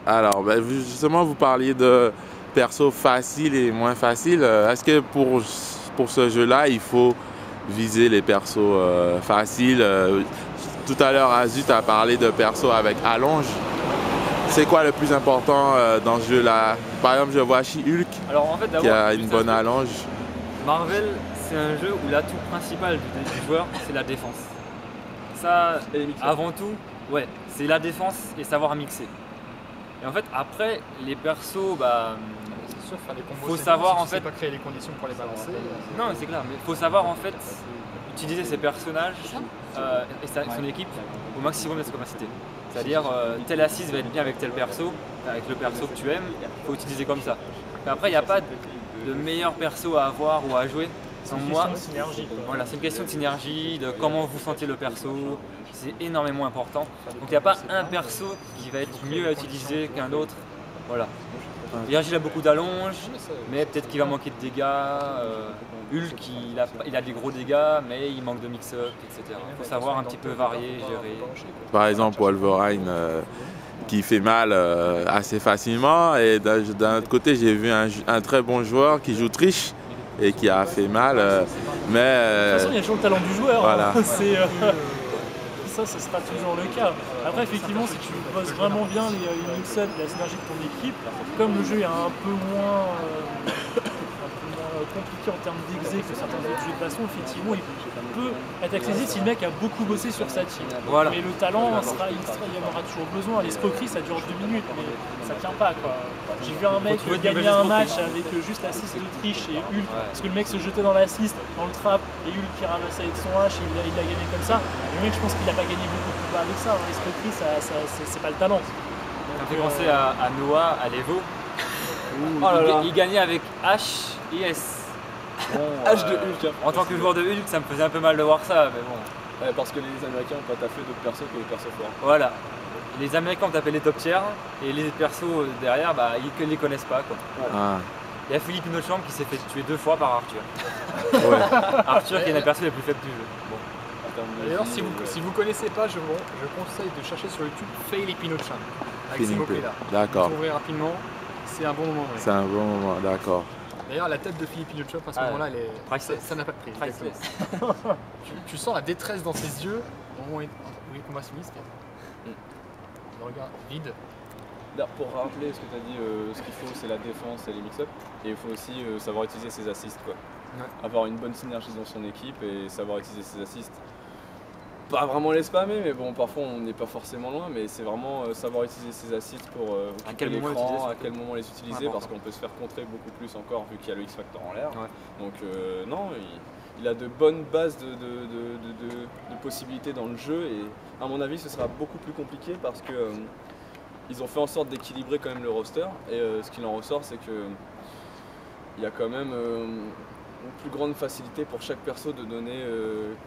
Alors, ben, justement, vous parliez de perso facile et moins facile. Est-ce que pour ce jeu-là, il faut viser les persos faciles? Tout à l'heure, Azut a parlé de persos avec allonge. C'est quoi le plus important dans ce jeu-là? Par exemple, je vois She-Hulk Alors en fait, qui d'abord, a une bonne allonge. Marvel, c'est un jeu où l'atout principal du joueur, c'est la défense. Ça, avant tout, ouais, c'est la défense et savoir mixer. Et en fait, après, les persos, bah, C'est sûr, faire des combos, faut c'est savoir bien, en si tu sais fait. pas créer les conditions pour les balancer. Non, mais c'est clair, mais faut savoir en fait utiliser ses personnages et son équipe au maximum de ses capacités. C'est-à-dire, tel assist va être bien avec tel perso, avec le perso que tu aimes, il faut utiliser comme ça. Mais après, il n'y a pas de meilleur perso à avoir ou à jouer. C'est une Moi, question de synergie, quoi. voilà, c'est une question de synergie, de comment vous sentez le perso, c'est énormément important. Donc il n'y a pas un perso qui va être mieux à utiliser qu'un autre. Voilà. Virgil a beaucoup d'allonges, mais peut-être qu'il va manquer de dégâts. Hulk, il a des gros dégâts, mais il manque de mix-up, etc. Il faut savoir un petit peu varier, gérer. Par exemple, Wolverine qui fait mal assez facilement. Et d'un autre côté, j'ai vu un très bon joueur qui joue triche et qui a fait mal. De toute façon, il y a toujours le talent du joueur. Voilà. Hein. Ça, ce sera toujours le cas. Après, effectivement, si tu bosses vraiment bien les mix-up, la synergie de ton équipe, comme le jeu est un peu moins compliqué en termes d'exé que certains autres jeux de baston, effectivement, il peut être accessible si le mec a beaucoup bossé sur sa team. Voilà. Mais le talent, il y en aura toujours besoin. L'escroquerie, ça dure 2 minutes, mais ça tient pas, quoi. J'ai vu un mec gagner un match avec juste assist de triche et Hulk, parce que le mec se jetait dans l'assist, dans le trap, et Hulk qui ramassait avec son hache, il a gagné comme ça. Le mec, je pense qu'il a pas gagné beaucoup de combats avec ça. Hein. L'escroquerie, c'est pas le talent. Ça me fait penser à Noah, à l'Evo, où il gagnait avec H et S. Bon, H de Hulk. Hein. En tant que joueur de Hulk, ça me faisait un peu mal de voir ça, mais bon. Ouais, parce que les Américains n'ont pas taffé d'autres persos que les persos forts. Voilà. Les Américains ont tapé les top tiers et les persos derrière, bah, ils les connaissent pas, quoi. Ah. Il y a Philippe Pinochamp qui s'est fait tuer 2 fois par Arthur. Ouais. Arthur qui est la personne la plus faible du jeu. Bon. D'ailleurs, si vous connaissez pas, je conseille de chercher sur YouTube Fail et Pinocchio avec ces mots-clés-là. D'accord. Vous trouverez rapidement, c'est un bon moment. C'est un bon moment, d'accord. D'ailleurs, la tête de Philippe Pinocchio, à ce moment-là, elle est... Priceless. ça n'a pas de prix. Priceless. Tu sens la détresse dans ses yeux au moment où il combat sinistre. Le regard vide. Pour rappeler ce que tu as dit, ce qu'il faut, c'est la défense et les mix-up. Et il faut aussi savoir utiliser ses assists, quoi. Ouais. Avoir une bonne synergie dans son équipe et savoir utiliser ses assists. Pas vraiment les spammer, mais bon, parfois on n'est pas forcément loin, mais c'est vraiment savoir utiliser ses assists pour occuper l'écran, à quel moment les utiliser, parce qu'on peut se faire contrer beaucoup plus encore vu qu'il y a le X-Factor en l'air. Ouais. Donc non, il a de bonnes bases de possibilités dans le jeu, et à mon avis ce sera beaucoup plus compliqué parce que ils ont fait en sorte d'équilibrer quand même le roster, et ce qu'il en ressort, c'est que il y a quand même une plus grande facilité pour chaque perso de donner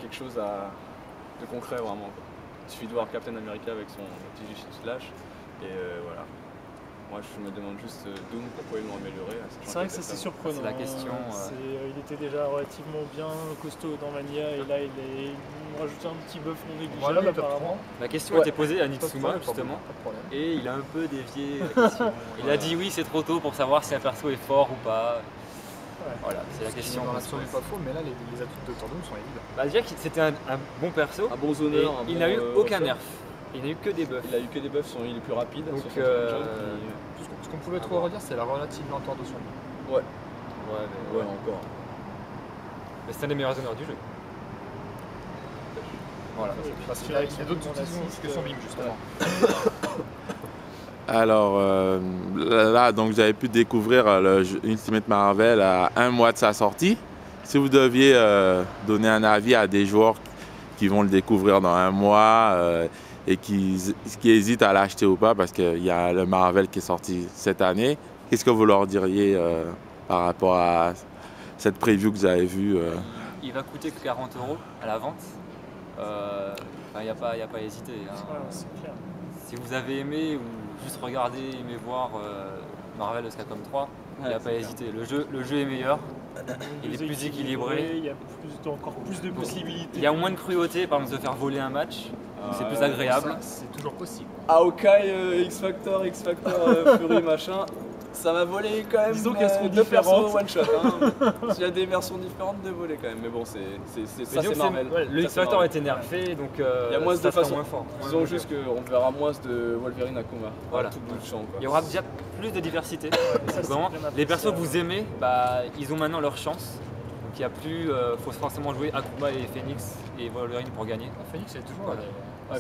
quelque chose de concret vraiment. Quoi. Il suffit de voir Captain America avec son petit slash, et voilà. Moi je me demande juste Doom, pourquoi ils l'ont amélioré. C'est vrai que ça c'est surprenant. C'est la question. Il était déjà relativement bien costaud dans Mania, et là il rajoute un petit buff non négligeable Voilà, apparemment. La question a été posée à Nitsuma justement, Pas de problème. et il a un peu dévié la question. Il a dit oui, c'est trop tôt pour savoir si un perso est fort ou pas. Voilà, c'est la question. Dans l'absolu pas faux, mais là les atouts de Dr. Doom sont évidents. Bah, déjà que c'était un bon perso, Un bon et zoneur, il n'a eu aucun roster. nerf. Il n'a eu que des buffs. Il a eu que des buffs, il est plus rapide. Donc, sur son jump, Ce qu'on pouvait trop redire, c'est la relative lenteur de son jeu. Ouais, Ouais, ouais, encore. mais c'est un des meilleurs honneurs du jeu. Voilà. Parce qu'il y a d'autres outils que son BIM justement. Alors là, donc vous avez pu découvrir le jeu Ultimate Marvel à un mois de sa sortie. Si vous deviez donner un avis à des joueurs qui vont le découvrir dans un mois et qui hésitent à l'acheter ou pas, parce qu'il y a le Marvel qui est sorti cette année, qu'est-ce que vous leur diriez par rapport à cette preview que vous avez vue Il va coûter que 40 € à la vente. Il n'y a pas à hésiter. Hein. Ouais, c'est clair. Si vous avez aimé ou juste regardé, aimé voir Marvel vs Capcom 3, il n'y a pas à hésiter. Le jeu est meilleur, il est plus équilibré. Il y a encore plus de possibilités. Il y a moins de cruauté, par exemple, de se faire voler un match. c'est plus agréable. C'est toujours possible. Aokai, X-Factor, Fury, machin. Ça m'a volé quand même. Disons qu'elles seront deux persos différentes. one shot. Hein. S'il y a des versions différentes de voler quand même. Mais bon, ça c'est Marvel. Ouais, le Ça, X-Factor a Marvel. été nerfé, donc Il y a moins de ça sera façons. moins fort. Disons juste qu'on verra moins de Wolverine Akuma. Voilà. Tout bout de champ. Quoi. Il y aura déjà plus de diversité. c'est Vraiment, bien les persos que appréciable. vous aimez, bah, ils ont maintenant leur chance. Donc il n'y a plus, faut forcément jouer Akuma et Phoenix et Wolverine pour gagner. Phoenix, c'est toujours. Voilà.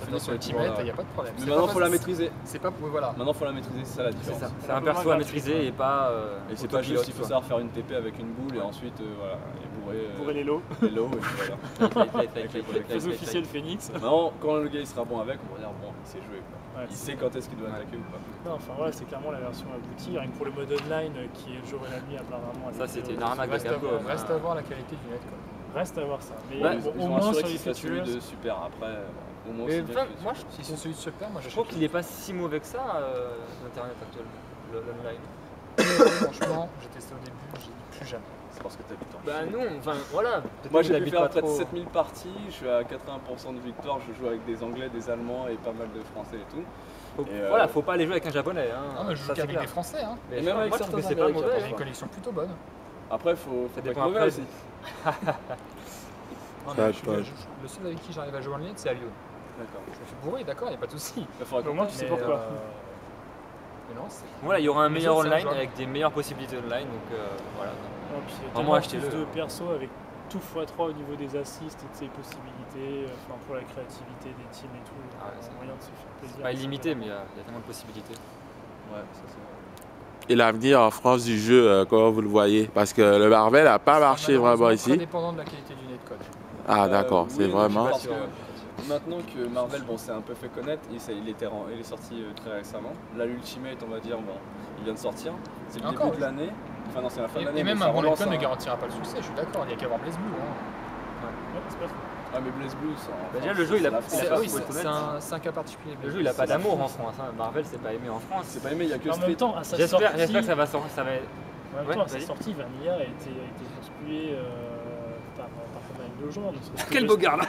Phoenix, Sur c'est toujours Ultimate, là. il n'y a pas de problème. Mais C'est maintenant, pas faut la facile. maîtriser. C'est pas. Voilà. Maintenant, faut la maîtriser, c'est ça la C'est différence. ça. C'est un perso à maîtriser et pas. Et c'est pas juste, il faut savoir faire une TP avec une boule et ensuite, voilà, et bourrer les lots. les lots et puis voilà. Les officiels Phoenix. Maintenant, quand le gars il sera bon avec, on va dire bon, il sait jouer quoi. Ouais, Il sait quand est-ce qu'il doit attaquer ou pas. Non, enfin voilà, c'est clairement la version aboutie. Rien que pour le mode online qui est le jour et la nuit apparemment. Ça, c'était une arnaque de Capcom. Reste à voir la qualité du net. Quoi. Reste à voir ça. Mais Ouais, bon, Ils au ont moins assuré sur qu'il les serait celui features. de Super après. Au moins Mais aussi bien enfin, que celui moi, de Si c'est celui de Super, moi je trouve qu'il n'est pas si mauvais que ça, l'internet actuel, l'online. Franchement, j'ai testé au début, j'ai dit plus jamais. C'est parce que t'habites en Bah Chine. non, enfin voilà. peut-être Moi que j'ai pu t'habites faire pas près de trop. 7000 parties, je suis à 80% de victoire, je joue avec des Anglais, des Allemands et pas mal de Français et tout. Voilà, faut pas aller jouer avec un japonais. Hein. Ah, mais je joue Ça, c'est qu'avec clair. des Français. Hein. Mais Et même avec moi, je trouve que certains c'est pas Américains, mauvais. J'ai hein. une collection plutôt bonne. Après faut Ça pas dépend être mauvais après. aussi. Non, Ça, mais toi, le seul avec qui j'arrive à jouer en ligne, c'est Alio. D'accord. Je me fais bourrer, d'accord, il n'y a pas de souci. Il faudra Au moins tu sais pourquoi. Mais non, c'est. Voilà, il y aura un Les meilleur autres, c'est un online joueur. avec des meilleures possibilités online. Donc voilà. Non, puis il y a Vraiment, tellement achetez-le. plus de persos avec tout x3 au niveau des assists et de ses possibilités, enfin pour la créativité des teams et tout. Ah ouais, il y a c'est- moyen de se faire plaisir. Pas illimité, mais il y a tellement de possibilités. Ouais, ça c'est vrai. Et l'avenir en France du jeu, comment vous le voyez? Parce que le Marvel n'a pas marché vraiment Très ici. dépendant de la qualité du netcode. Ah d'accord, c'est oui, vraiment... parce que maintenant que Marvel bon, s'est un peu fait connaître, il est sorti très récemment. Là, l'Ultimate, on va dire, bon, il vient de sortir. C'est le Encore, début de l'année. Enfin, non, c'est la fin de l'année. Et même mais ça un bon relance netcode ne un- garantira pas le succès, je suis d'accord, il n'y a qu'à voir Blaze Blue. Hein. Ouais, c'est pas faux. Ah, mais Blaze Blue, ça. Bah, déjà, le jeu, il a- France. il a C'est pas- oui, faut être c'est honnête. c'est un cas particulier. Le jeu, il a pas d'amour en France. Hein. Marvel, c'est pas aimé en France. C'est pas aimé, il y a que En Street. même temps, à sa J'espère sortie, que ça va sortir. Ça va... en même Ouais, temps, à sa vas-y. sortie, Vanilla a été conspué par pas mal de gens. ne serait-ce que Quel Just- beau garde.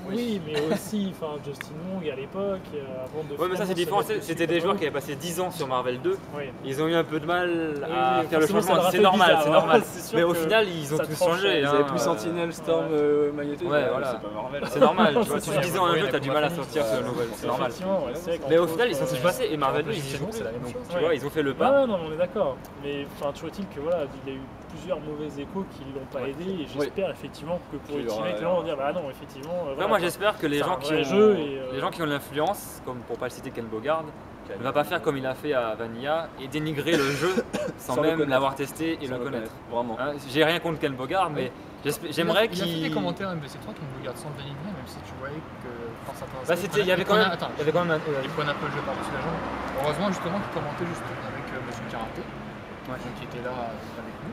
Oui, mais aussi enfin, Justin Long à l'époque, avant de. Ouais, mais ça, c'est finalement différent. se mettre C'était dessus des comme joueurs eux. qui avaient passé 10 ans sur Marvel 2. Oui. Ils ont eu un peu de mal à Oui, faire le forcément, ça changement. leur a C'est fait normal, bizarre, c'est hein. normal. C'est sûr Mais au que final, ils ont ça tous tranchait. changé. Ils hein. avaient plus Sentinel, Storm, Magneto. Ouais, voilà. C'est pas Marvel. C'est normal. Tu vois, C'est tu ça. dis 10 ans à un Ouais, jeu, la t'as du mal à première sortir sur le nouvel. C'est normal. Effectivement, ouais, c'est vrai Mais au qu'entre final, ils autres, sont tous passés. Et Marvel 2, ils y c'est jouent bon, plus. c'est la même Donc, chose. tu Ouais. vois, ils ont fait le Ouais, pas. non, on est d'accord. Mais enfin, toujours est-il que voilà, il y a eu plusieurs mauvais échos qui ne l'ont pas aidé. Et j'espère effectivement que pour Qu'il y aura- Ultimate, là, on va dire bah non, effectivement. Après, voilà, moi, quoi. j'espère que les C'est gens un qui vrai ont jeu et, les gens qui ont l'influence, comme pour pas le citer Ken Bogard, ne va pas faire comme il a fait à Vanilla et dénigrer le jeu sans Sans le même connaître. l'avoir testé et Sans le connaître. Vraiment. Hein, j'ai rien contre Ken Bogard, mais j'aimerais Il a fait des qu'il. commentaires MBC3 qui me regardent sans le dénigrer, même si tu voyais que quand ça Bah, c'était, il y avait quand même. Attends, Il y avait quand même un. il prenait un peu le jeu par-dessus la jambe. Heureusement, justement, qu'il commentait juste avec Monsieur Karaté, qui était là avec nous,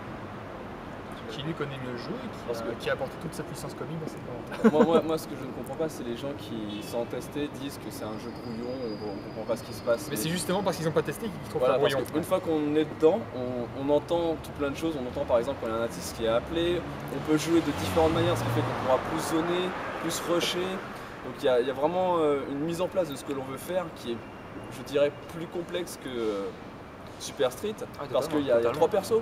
qui lui connaît mieux le jeu et Parce que- qui a apporté toute sa puissance comique dans ses commentaires. Moi, ce que je ne comprends pas, c'est les gens qui, sans tester, disent que c'est un jeu brouillon, on ne comprend pas ce qui se passe. Mais c'est justement parce qu'ils n'ont pas testé qu'ils trouvent Voilà, ça parce brouillon. qu'une fois qu'on est dedans, on entend tout plein de choses. On entend par exemple quand il y a un artiste qui est appelé, on peut jouer de différentes manières, ce qui fait qu'on pourra plus zoner, plus rusher. Donc il y a vraiment une mise en place de ce que l'on veut faire qui est, je dirais, plus complexe que Super Street, parce qu'il y a 3 persos.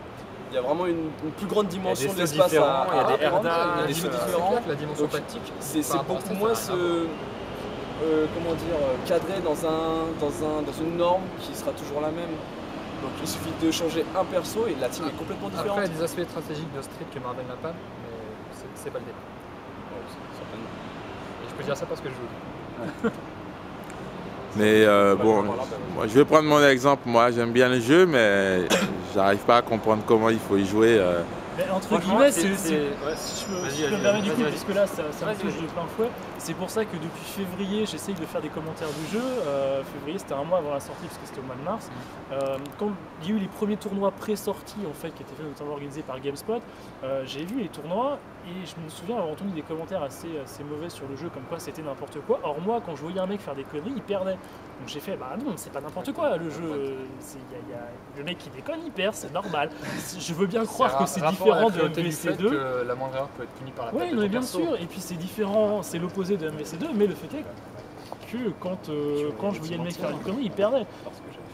Il y a vraiment une plus grande dimension de sauts l'espace différents, à il y a des apprendre, Erdas, il y a des sauts différents. La dimension Donc, tactique. C'est par rapport à beaucoup ça, moins ça n'a rien à voir. comment dire, cadré dans une norme qui sera toujours la même. Donc il suffit de changer un perso et la team est complètement différente. Après, il y a des aspects stratégiques de Street que Marvel n'a pas, mais c'est pas le débat. Certainement. Et je peux dire ça parce que je joue. Mais bon, moi, je vais prendre mon exemple. Moi, j'aime bien le jeu, mais j'arrive pas à comprendre comment il faut y jouer. Mais entre Franchement, guillemets, c'est- si je me Vas-y, me permets du coup, vas-y. puisque là ça me Vas-y, touche vas-y. de plein fouet, c'est pour ça que depuis février j'essaye de faire des commentaires du jeu. Février c'était un mois avant la sortie parce que c'était au mois de mars. Quand il y a eu les premiers tournois pré-sortis en fait qui étaient faits notamment organisés par GameSpot, j'ai vu les tournois et je me souviens avoir entendu des commentaires assez mauvais sur le jeu comme quoi c'était n'importe quoi. Or moi quand je voyais un mec faire des conneries il perdait. Donc j'ai fait bah non c'est pas n'importe quoi le jeu. Y a le mec qui déconne il perd c'est normal. Je veux bien croire que c'est différent de MVC2. Que la moindre erreur peut être punie par la Oui, perte de non, mais ton bien perso. sûr, et puis c'est différent, c'est l'opposé de MVC2, mais le fait est que quand je voyais le mec faire une connerie, il perdait.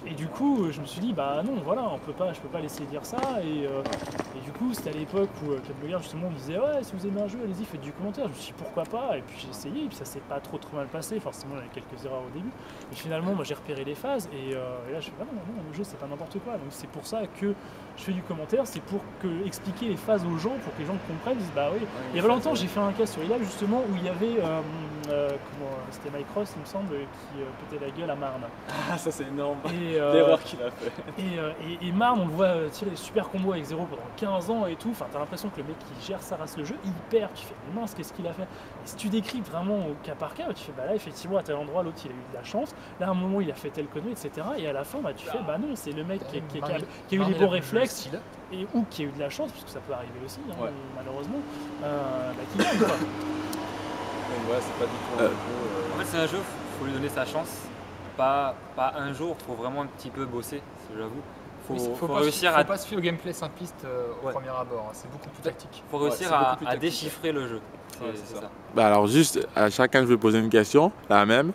Et du coup, je me suis dit, bah non, voilà, je peux pas laisser dire ça. Et du coup, c'était à l'époque où Club Blogger justement me disait, ouais, si vous aimez un jeu, allez-y, faites du commentaire. Je me suis dit, pourquoi pas? Et puis j'ai essayé, et puis ça s'est pas trop mal passé. Forcément, il y avait quelques erreurs au début. Et finalement, moi j'ai repéré les phases, et là je fais, ah non, le jeu c'est pas n'importe quoi. Donc c'est pour ça que je fais du commentaire, c'est pour expliquer les phases aux gens, pour que les gens comprennent, disent, bah oui. Il y a pas longtemps, j'ai fait un cas sur Ila justement où il y avait, c'était Mike Ross, il me semble, qui pétait la gueule à Marne. Ah, ça c'est énorme. Et, l'erreur qu'il a fait. Et Marne, on le voit tirer des super combos avec 0 pendant 15 ans et tout. Enfin, t'as l'impression que le mec qui gère sa race le jeu, il perd. Tu fais, mince, qu'est-ce qu'il a fait? Et si tu décris vraiment au cas par cas, tu fais, bah là, effectivement, à tel endroit, l'autre, il a eu de la chance. Là, à un moment, il a fait telle connerie, etc. Et à la fin, bah, tu fais, bah non, c'est le mec qui a eu les bons réflexes ou qui a eu de la chance, puisque ça peut arriver aussi, hein, malheureusement, qui gagne, quoi. Ouais, c'est pas du tout un jeu. En fait, c'est un jeu, faut lui donner sa chance. Pas un jour, faut vraiment un petit peu bosser, j'avoue. Faut réussir faut pas se fier au gameplay simpliste au premier abord, c'est beaucoup plus tactique. Faut réussir à déchiffrer le jeu. C'est ça. Bah alors juste, à chacun je vais poser une question, la même.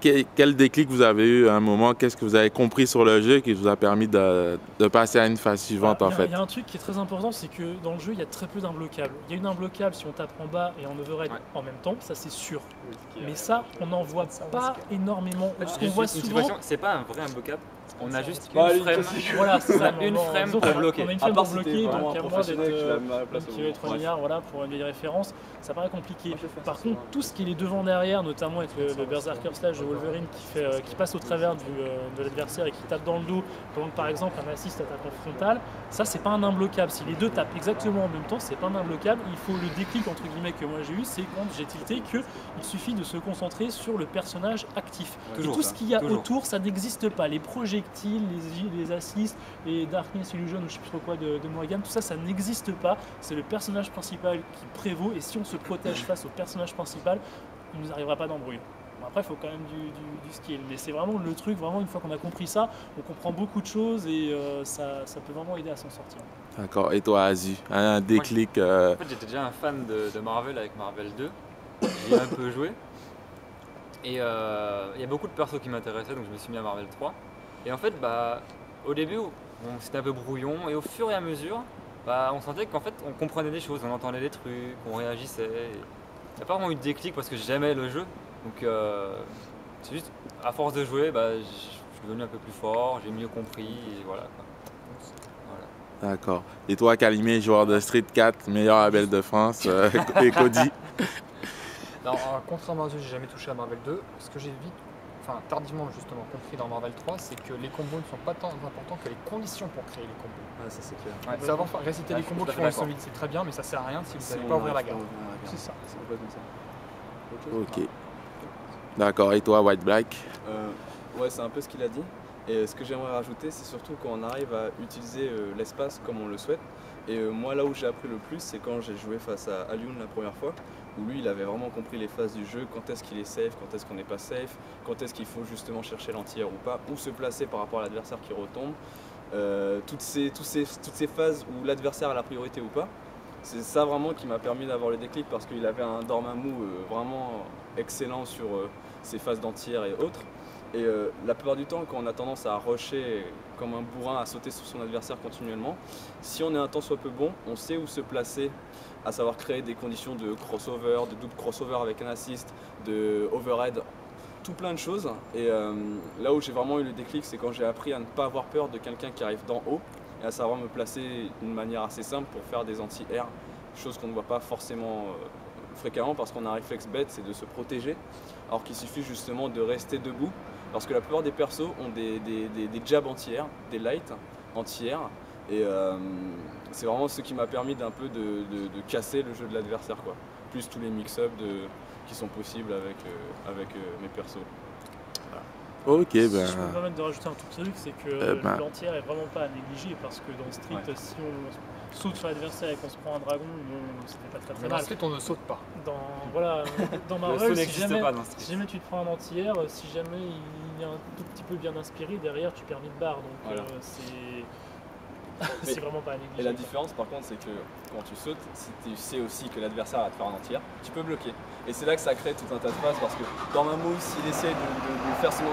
Quel déclic vous avez eu à un moment? Qu'est-ce que vous avez compris sur le jeu qui vous a permis de passer à une phase suivante en fait? Il y a un truc qui est très important, c'est que dans le jeu, il y a très peu d'imbloquables. Il y a une imbloquable si on tape en bas et en overhead en même temps, ça c'est sûr. Mais ça, on n'en voit pas énormément. Ce qu'on voit souvent, c'est pas un vrai imbloquable. On a juste une frame. Voilà, c'est ça. Une frame pour bloquer. On a une frame pour bloquer, donc un à moins professionnel qui l'a mis à la place qui va être milliard, voilà, pour une vieille référence, ça paraît compliqué. Par contre, tout ce qui est les devant-derrière, notamment avec le Berserker Slash de Wolverine qui passe au travers de l'adversaire et qui tape dans le dos, comme par exemple un assist attaque en frontal, ça c'est pas un imbloquable. Si les deux tapent exactement en même temps, c'est pas un imbloquable. Il faut le déclic entre guillemets que moi j'ai eu, c'est quand j'ai tilté qu'il suffit de se concentrer sur le personnage actif. Et tout ce qu'il y a autour, ça n'existe pas. Les projectiles, les assists, les Darkness Illusion ou je sais plus trop quoi de Morgan, tout ça, ça n'existe pas. C'est le personnage principal qui prévaut et si on se protège face au personnage principal, il ne nous arrivera pas d'embrouille. Bon, après, il faut quand même du skill. Mais c'est vraiment le truc, vraiment, une fois qu'on a compris ça, on comprend beaucoup de choses et ça peut vraiment aider à s'en sortir. D'accord. Et toi, Azu, un déclic En fait, j'étais déjà un fan de Marvel avec Marvel 2. J'y ai un peu joué. Et il y a beaucoup de persos qui m'intéressaient, donc je me suis mis à Marvel 3. Et en fait, au début, c'était un peu brouillon, et au fur et à mesure, on sentait qu'en fait, on comprenait des choses, on entendait des trucs, on réagissait. Il n'y a pas vraiment eu de déclic parce que j'aimais le jeu. Donc, c'est juste, à force de jouer, je suis devenu un peu plus fort, j'ai mieux compris, et voilà. D'accord. Et toi, Calimé, joueur de Street 4, meilleur label de France, et Cody? Alors, contrairement à eux, j'ai jamais touché à Marvel 2. Ce que j'ai tardivement justement compris dans Marvel 3, c'est que les combos ne sont pas tant importants que les conditions pour créer les combos. Ah, ça c'est clair. Savoir réciter les combos qui font le solide, c'est très bien, mais ça sert à rien si vous n'allez pas ouvrir la gamme. C'est ça. C'est complètement ça. Ok. D'accord. Et toi, White Black? Ouais, c'est un peu ce qu'il a dit. Et ce que j'aimerais rajouter, c'est surtout quand on arrive à utiliser l'espace comme on le souhaite. Et moi, là où j'ai appris le plus, c'est quand j'ai joué face à Alioun la première fois, où lui, il avait vraiment compris les phases du jeu, quand est-ce qu'il est safe, quand est-ce qu'on n'est pas safe, quand est-ce qu'il faut justement chercher l'anti-air ou pas, où se placer par rapport à l'adversaire qui retombe. Toutes ces phases où l'adversaire a la priorité ou pas, c'est ça vraiment qui m'a permis d'avoir le déclic parce qu'il avait un Dormammu vraiment excellent sur ces phases d'anti-air et autres. Et la plupart du temps, quand on a tendance à rusher comme un bourrin, à sauter sur son adversaire continuellement, si on est un tant soit peu bon, on sait où se placer, à savoir créer des conditions de crossover, de double crossover avec un assist, de overhead, tout plein de choses. Et là où j'ai vraiment eu le déclic, c'est quand j'ai appris à ne pas avoir peur de quelqu'un qui arrive d'en haut et à savoir me placer d'une manière assez simple pour faire des anti-air, chose qu'on ne voit pas forcément fréquemment parce qu'on a un réflexe bête, c'est de se protéger, alors qu'il suffit justement de rester debout. Parce que la plupart des persos ont des jabs anti-air, des lights anti-air. Et c'est vraiment ce qui m'a permis d'un peu de casser le jeu de l'adversaire, quoi. Plus tous les mix-ups qui sont possibles avec mes persos. Voilà. Ok, Si je peux me permettre de rajouter un tout petit truc, c'est que l'anti-air est vraiment pas à négliger parce que dans Street, si on saute sur l'adversaire et qu'on se prend un dragon, c'était pas très mal. Dans Street, on ne saute pas. Dans Marvel, si jamais tu te prends un anti-air, si jamais il est un tout petit peu bien inspiré, derrière tu perds 1000 barres. Donc C'est vraiment pas négligeable. Et la différence par contre c'est que quand tu sautes, si tu sais aussi que l'adversaire va te faire un tir, tu peux bloquer. Et c'est là que ça crée tout un tas de phases parce que dans un move, s'il essaie de faire son